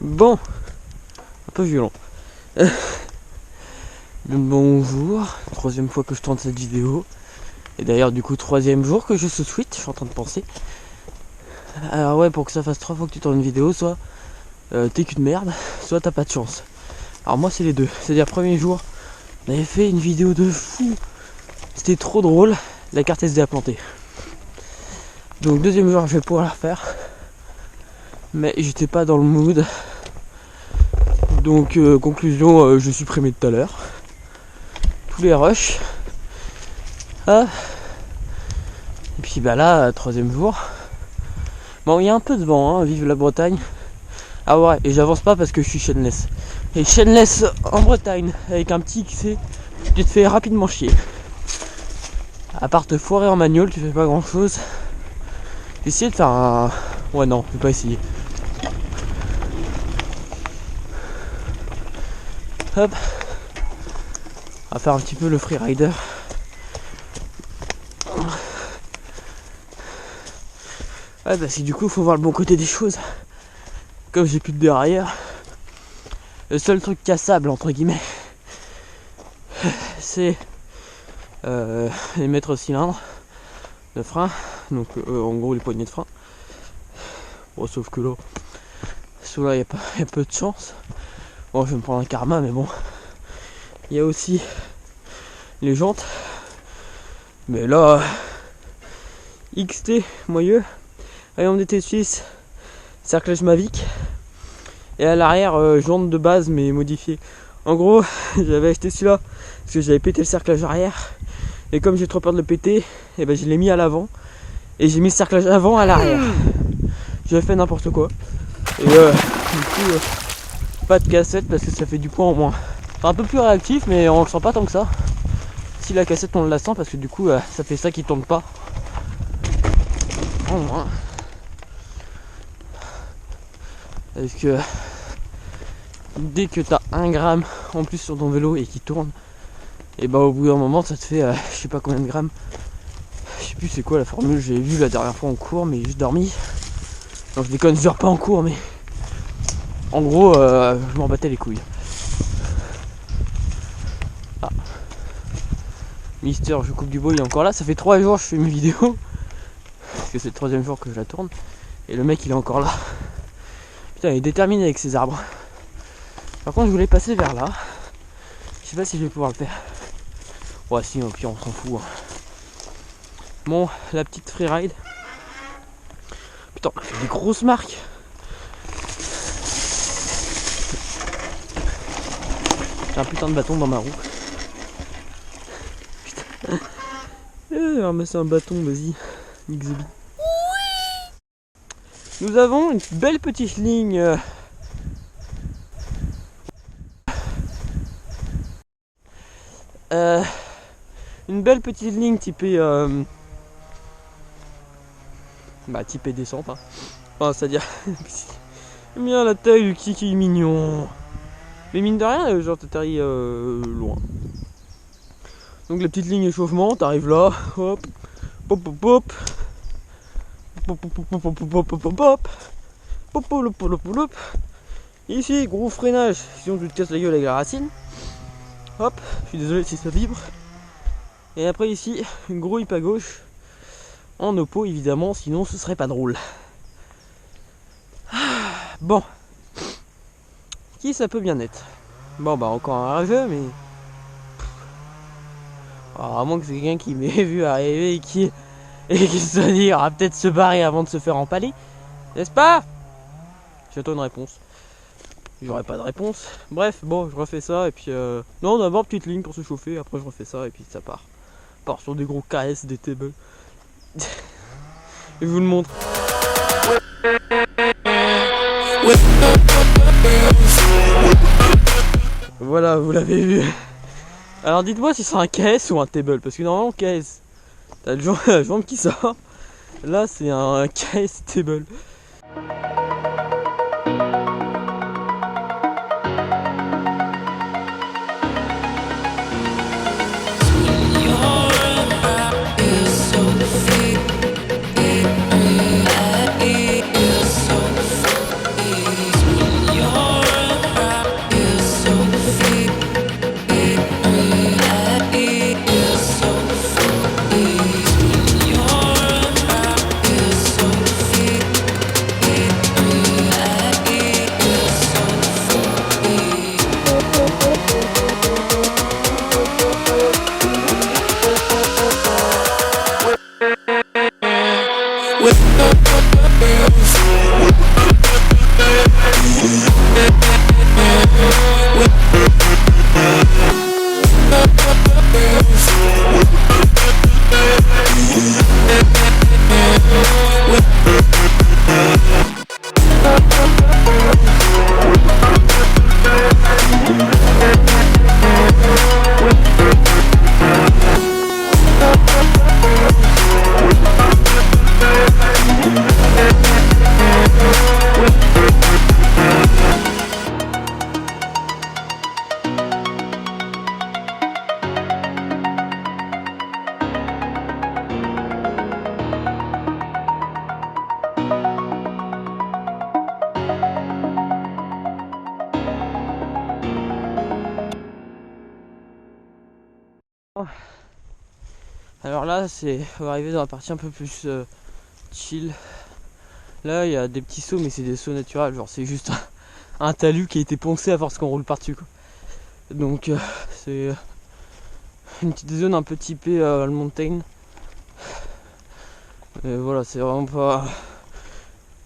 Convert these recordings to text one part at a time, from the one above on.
Bon, un peu violent. Bonjour, troisième fois que je tourne cette vidéo. Et d'ailleurs du coup troisième jour que je ce tweet, je suis en train de penser. Alors ouais, pour que ça fasse 3 fois que tu tournes une vidéo, soit t'es qu'une merde, soit t'as pas de chance. Alors moi c'est les deux, c'est-à-dire premier jour, on avait fait une vidéo de fou. C'était trop drôle, la carte SD a planté. Donc deuxième jour je vais pouvoir la refaire. Mais j'étais pas dans le mood. Donc conclusion, je supprimais tout à l'heure. Tous les rushs. Ah. Et puis bah là, troisième jour. Bon, il y a un peu de vent, hein, vive la Bretagne. Ah ouais, et j'avance pas parce que je suis chainless. Et chainless en Bretagne, avec un petit XC, tu te fais rapidement chier. À part te foirer en manual, tu fais pas grand chose. J'ai essayé de faire un... Ouais non, je vais pas essayer. Hop. On va faire un petit peu le freerider. Ouais, parce que du coup, faut voir le bon côté des choses. Comme j'ai plus de derrière, le seul truc cassable, entre guillemets, c'est les mètres cylindres de frein. Donc, en gros, les poignées de frein. Bon, sauf que là, il y a peu de chance. Bon, je vais me prendre un karma, mais bon. Il y a aussi les jantes. Mais là, XT, moyeu. Rayon d'été suisse, cerclage Mavic. Et à l'arrière, jante de base mais modifiée. En gros, j'avais acheté celui-là parce que j'avais pété le cerclage arrière. Et comme j'ai trop peur de le péter, et ben je l'ai mis à l'avant. Et j'ai mis le cerclage avant à l'arrière. J'avais fait n'importe quoi. Et du coup, pas de cassette parce que ça fait du poids en moins. C'est un peu plus réactif mais on le sent pas tant que ça. Si la cassette on la sent parce que du coup ça fait ça qui tourne pas. En moins. Parce que dès que t'as 1 gramme en plus sur ton vélo et qui tourne, et bah au bout d'un moment ça te fait je sais pas combien de grammes. Je sais plus c'est quoi la formule, j'ai vu la dernière fois en cours mais j'ai dormi. Non je déconne, je dors pas en cours mais en gros je m'en battais les couilles. Ah. Mister, je coupe du bois, il est encore là, ça fait 3 jours que je fais mes vidéos. Parce que c'est le 3e jour que je la tourne. Et le mec il est encore là. Putain, il est déterminé avec ses arbres. Par contre, je voulais passer vers là. Je sais pas si je vais pouvoir le faire. Ouais, si, au pire, on s'en fout. Bon, la petite freeride. Putain, on a fait des grosses marques. J'ai un putain de bâton dans ma roue. Putain. Ramasser un bâton, vas-y. XB. Nous avons une belle petite ligne. Une belle petite ligne typée typée descente hein. Enfin c'est-à-dire j'aime bien la taille du kiki mignon. Mais mine de rien genre t'atterris loin. Donc la petite ligne échauffement, t'arrives là, hop, pop pop pop pop pop pop pop pop pop pop pop pop. Ici gros freinage, sinon tu te casses la gueule avec la racine. Hop, je suis désolé si ça vibre. Et après ici, une gros hip à gauche. En oppo évidemment, sinon ce serait pas drôle. Bon. Qui ça peut bien être? Bon bah encore un rageux mais... Alors, à moins que c'est quelqu'un qui m'ait vu arriver et qui se dit il va peut-être se barrer avant de se faire empaler. N'est-ce pas? J'attends une réponse. J'aurai pas de réponse. Bref, bon, je refais ça et puis non, d'abord petite ligne pour se chauffer, après je refais ça et puis ça part. Part sur des gros KS, des tables. Je vous le montre. Voilà, vous l'avez vu. Alors dites-moi si c'est un KS ou un table, parce que normalement KS, t'as la jambe qui sort. Là c'est un KS table. Your Alors là, on va arriver dans la partie un peu plus chill. Là, il y a des petits sauts, mais c'est des sauts naturels. Genre, c'est juste un talus qui a été poncé à force qu'on roule par-dessus, quoi. Donc, c'est une petite zone un peu typée le mountain. Et voilà, c'est vraiment pas.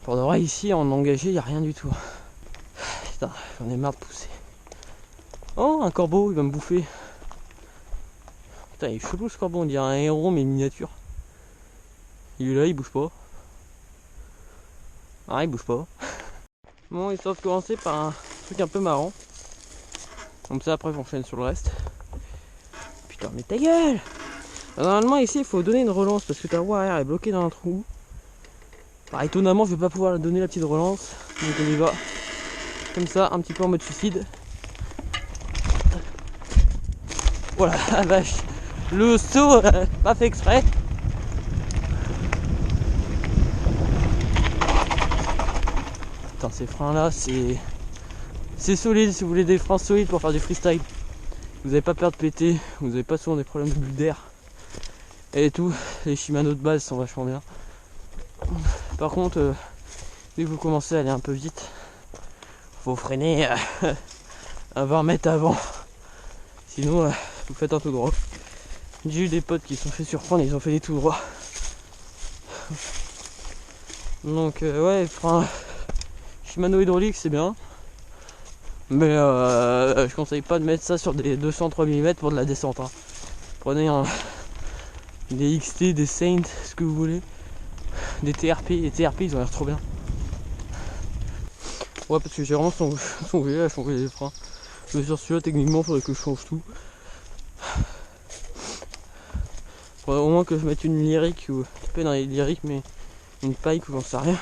Pour de vrai, ici, en engagé, il n'y a rien du tout. Putain, j'en ai marre de pousser. Oh, un corbeau, il va me bouffer. Putain, il est chelou ce corbeau, on dirait un héron mais miniature. Il est là, il bouge pas. Ah, il bouge pas. Bon, histoire de commencer par un truc un peu marrant. Comme ça, après, j'enchaîne sur le reste. Putain, mais ta gueule! Normalement, ici, il faut donner une relance parce que ta roue arrière est bloquée dans un trou. Bah, étonnamment, je vais pas pouvoir donner la petite relance. Donc, on y va. Comme ça, un petit peu en mode suicide. Voilà, la vache. Le saut, pas fait exprès. Putain, ces freins là, c'est solide si vous voulez des freins solides pour faire du freestyle. Vous n'avez pas peur de péter, vous n'avez pas souvent des problèmes de bulles d'air. Et tout, les Shimano de base sont vachement bien. Par contre, dès que vous commencez à aller un peu vite, faut freiner à 20 mètres avant. Sinon, vous faites un tout droit. J'ai eu des potes qui se sont fait surprendre, ils ont fait des tout droits. Donc ouais, frein Shimano hydraulique c'est bien. Mais je conseille pas de mettre ça sur des 203 mm pour de la descente. Hein. Prenez des XT, des Saint, ce que vous voulez. Des TRP, les TRP ils ont l'air trop bien. Ouais, parce que j'ai vraiment songé à changer les freins. Mais sur celui-là techniquement faudrait que je change tout. Faudrait au moins que je mette une lyrique ou pas dans les lyriques mais une Pike ou j'en sais rien.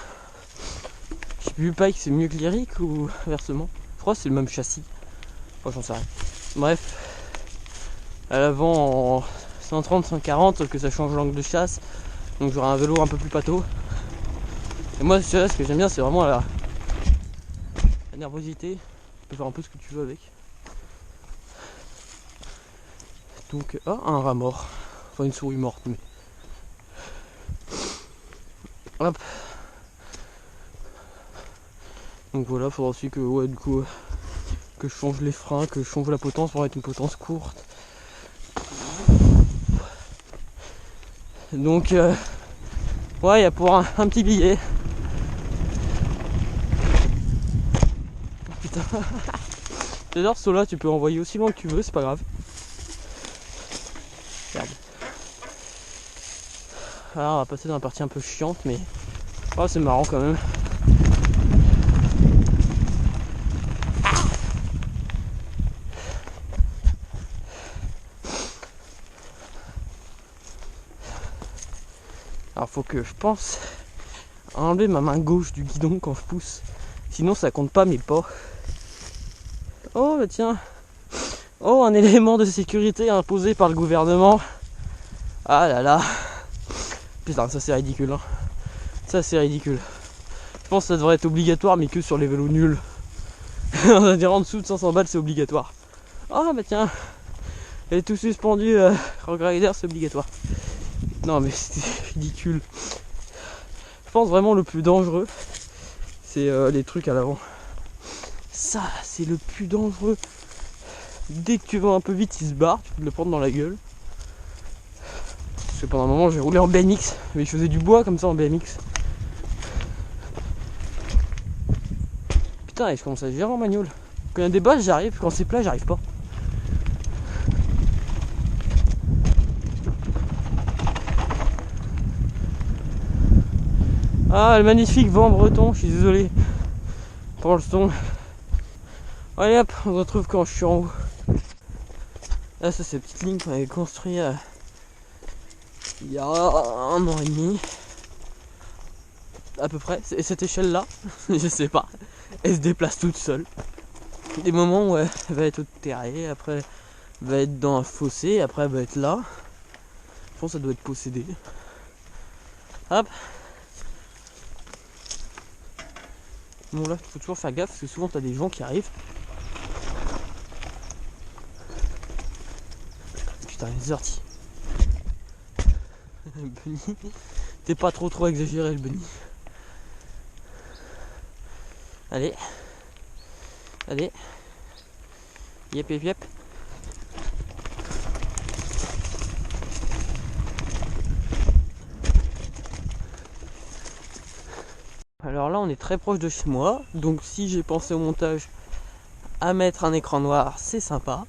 Je sais plus, Pike c'est mieux que lyrique ou inversement. Je crois que c'est le même châssis. Oh, j'en sais rien. Bref. À l'avant en 130, 140, sauf que ça change l'angle de chasse. Donc j'aurai un vélo un peu plus pâteau. Et moi ce que j'aime bien c'est vraiment la nervosité. Tu peux faire un peu ce que tu veux avec. Donc, un rat mort. Enfin une souris morte mais. Hop. Donc voilà, faudra aussi que ouais du coup que je change les freins, que je change la potence pour être une potence courte. Donc ouais, il y a pour un petit billet. Putain. J'adore ce saut-là, tu peux envoyer aussi loin que tu veux, c'est pas grave. Regarde. Alors on va passer dans la partie un peu chiante mais oh, c'est marrant quand même. Alors faut que je pense à enlever ma main gauche du guidon quand je pousse. Sinon ça compte pas mes pas. Oh bah tiens. Oh, un élément de sécurité imposé par le gouvernement. Ah là là. Putain, ça c'est ridicule. Hein. Ça c'est ridicule. Je pense que ça devrait être obligatoire mais que sur les vélos nuls. On va dire en dessous de 500 balles c'est obligatoire. Ah bah tiens. Elle est tout suspendue. Rock Rider c'est obligatoire. Non mais c'est ridicule. Je pense vraiment le plus dangereux c'est les trucs à l'avant. Ça c'est le plus dangereux. Dès que tu vas un peu vite il se barre, tu peux le prendre dans la gueule. Parce que pendant un moment j'ai roulé en BMX, mais je faisais du bois comme ça en BMX. Putain, et je commence à gérer en manual. Quand il y a des bosses j'arrive, quand c'est plat j'arrive pas. Ah, le magnifique vent breton, je suis désolé pour le son. Allez hop, on se retrouve quand je suis en haut. Là, ça c'est la petite ligne qu'on avait construite il y a 1 an et demi. À peu près, et cette échelle là, je sais pas, elle se déplace toute seule. Des moments où elle va être au terré, après elle va être dans un fossé, après elle va être là. Je pense que ça doit être possédé. Hop. Bon là, il faut toujours faire gaffe parce que souvent t'as des gens qui arrivent. Putain, les orties. Bunny, t'es pas trop exagéré le bunny. Allez. Allez. Yep yep yep. Alors là on est très proche de chez moi, donc si j'ai pensé au montage à mettre un écran noir, c'est sympa.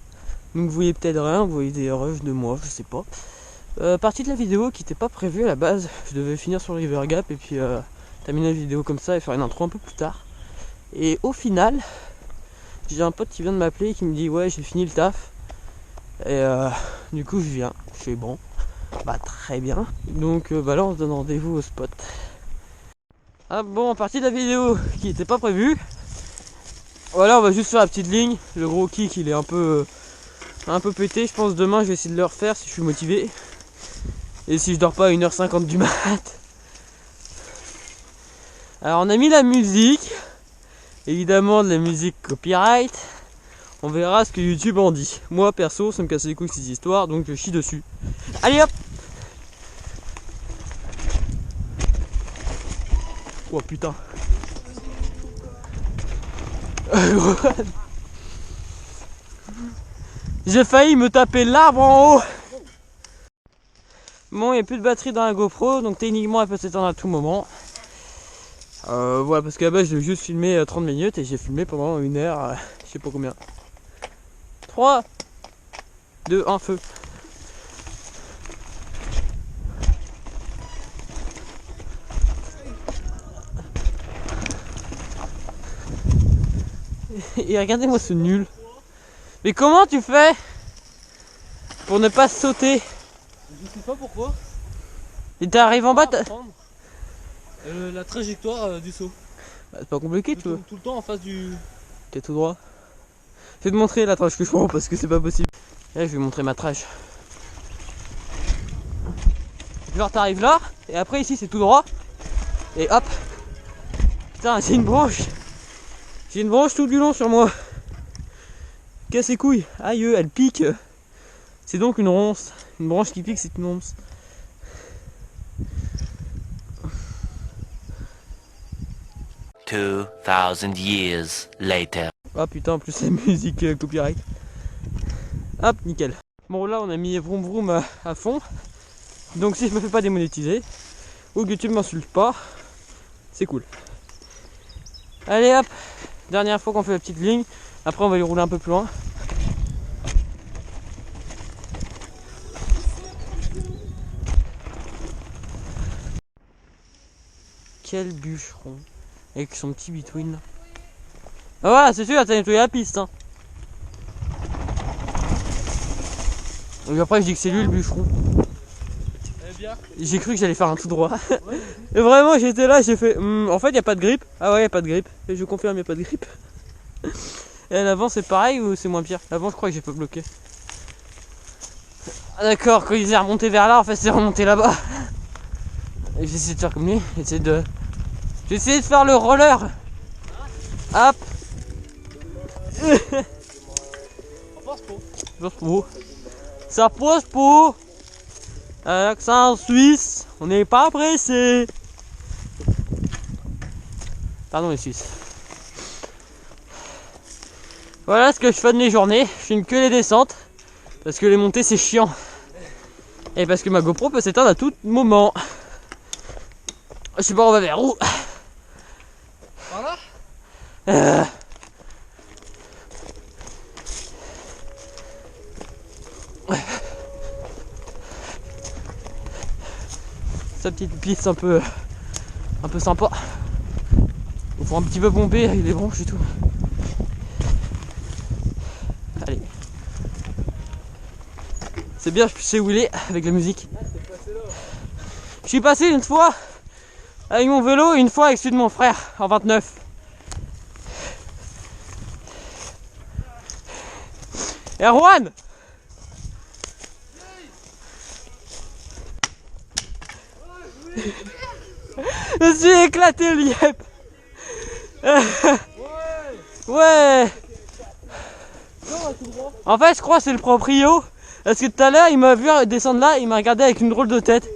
Donc vous voyez peut-être rien, vous voyez des rushs de moi, je sais pas. Partie de la vidéo qui n'était pas prévue à la base, je devais finir sur le River Gap et puis terminer la vidéo comme ça et faire une intro un peu plus tard. Et au final, j'ai un pote qui vient de m'appeler et qui me dit ouais j'ai fini le taf. Et du coup je viens, je fais bon, bah très bien. Donc bah là on se donne rendez-vous au spot. Ah bon, partie de la vidéo qui n'était pas prévue. Voilà, on va juste faire la petite ligne. Le gros kick il est un peu pété. Je pense demain je vais essayer de le refaire si je suis motivé. Et si je dors pas à 1h50 du mat. Alors on a mis la musique. Évidemment de la musique copyright. On verra ce que YouTube en dit. Moi perso ça me casse les couilles ces histoires, donc je chie dessus. Allez hop. Oh putain. J'ai failli me taper l'arbre en haut. Bon, il n'y a plus de batterie dans la GoPro, donc techniquement elle peut s'éteindre à tout moment. Voilà, parce qu'à la base je devais juste filmer 30 minutes et j'ai filmé pendant 1 heure, je sais pas combien. 3, 2, 1, feu. Et regardez-moi ce nul. Mais comment tu fais pour ne pas sauter? Je sais pas pourquoi. Et t'arrives en bas, la trajectoire du saut. bah, c'est pas compliqué, tu vois. Tout le temps en face du... T'es tout droit. Je vais te montrer la trage que je prends parce que c'est pas possible. Là je vais montrer ma trage. Genre t'arrives là, et après ici c'est tout droit. Et hop. Putain, j'ai une branche. J'ai une branche tout du long sur moi. Casse les couilles. Aïe, elle pique. C'est donc une ronce. Une branche qui pique, c'est une ronce. $2,000 years later. Ah putain, en plus la musique copyright. Hop, nickel. Bon là on a mis vroom vroom à fond. Donc si je me fais pas démonétiser, ou que YouTube m'insulte pas, c'est cool. Allez hop, dernière fois qu'on fait la petite ligne. Après on va y rouler un peu plus loin. Quel bûcheron. Avec son petit between là. Ah voilà, c'est sûr, t'as nettoyé la piste hein. Et après je dis que c'est lui le bûcheron. J'ai cru que j'allais faire un tout droit. Ouais. Et vraiment j'étais là, j'ai fait en fait il n'y a pas de grippe. Ah ouais, il n'y a pas de grippe. Et je confirme, il n'y a pas de grippe. Et à l'avant c'est pareil ou c'est moins pire? L'avant je crois que j'ai pas bloqué. Ah d'accord, quand il est remonté vers là, en fait c'est remonté là-bas. Et j'ai essayé de faire comme lui, j'ai essayé de faire le roller. Hop. Ça pose pour. Accent suisse, on n'est pas pressé. Pardon les Suisses. Voilà ce que je fais de mes journées. Je filme que les descentes parce que les montées c'est chiant. Et parce que ma GoPro peut s'éteindre à tout moment. Je sais pas, on va vers où? Par là? Sa petite piste un peu sympa. Il faut un petit peu pomper avec les branches et tout. Allez. C'est bien, je sais où il est avec la musique. Je suis passé une fois avec mon vélo et une fois avec celui de mon frère en 29. Erwan! Je me suis éclaté le yep. Ouais. En fait je crois que c'est le proprio. Parce que tout à l'heure il m'a vu descendre là, il m'a regardé avec une drôle de tête.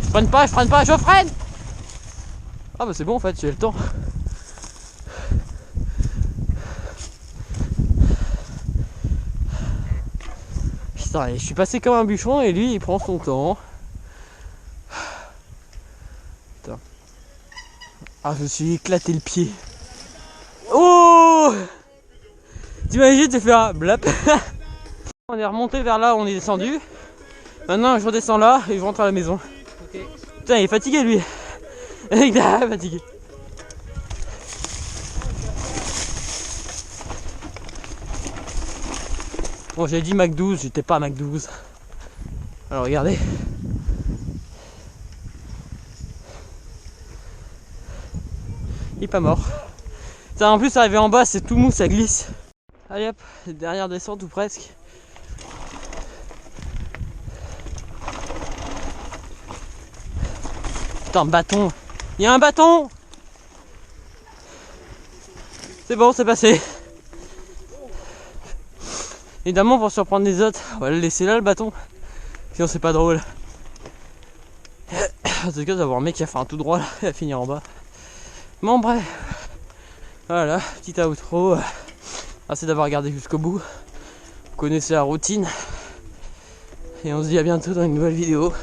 Je freine pas, je freine. Ah bah c'est bon en fait, j'ai le temps. Putain, je suis passé comme un bûcheron et lui il prend son temps. Putain. Ah, je me suis éclaté le pied. Oh! T'imagines, tu fais un blap. On est remonté vers là où on est descendu. Maintenant je redescends là et je rentre à la maison. Ok. Putain, il est fatigué lui. Il est fatigué. Bon, j'ai dit Mac 12, j'étais pas à Mac 12. Alors regardez. Il est pas mort. Ça, en plus, arrivé en bas, c'est tout mou, ça glisse. Allez hop, dernière descente ou presque. Putain, bâton. Il y a un bâton. C'est bon, c'est passé. Évidemment, pour surprendre les autres, on va le laisser là le bâton. Sinon, c'est pas drôle. En tout cas, d'avoir un mec qui a fait un tout droit là, il va finir en bas. Bon, bref. Voilà, petit outro. Merci d'avoir regardé jusqu'au bout. Vous connaissez la routine. Et on se dit à bientôt dans une nouvelle vidéo.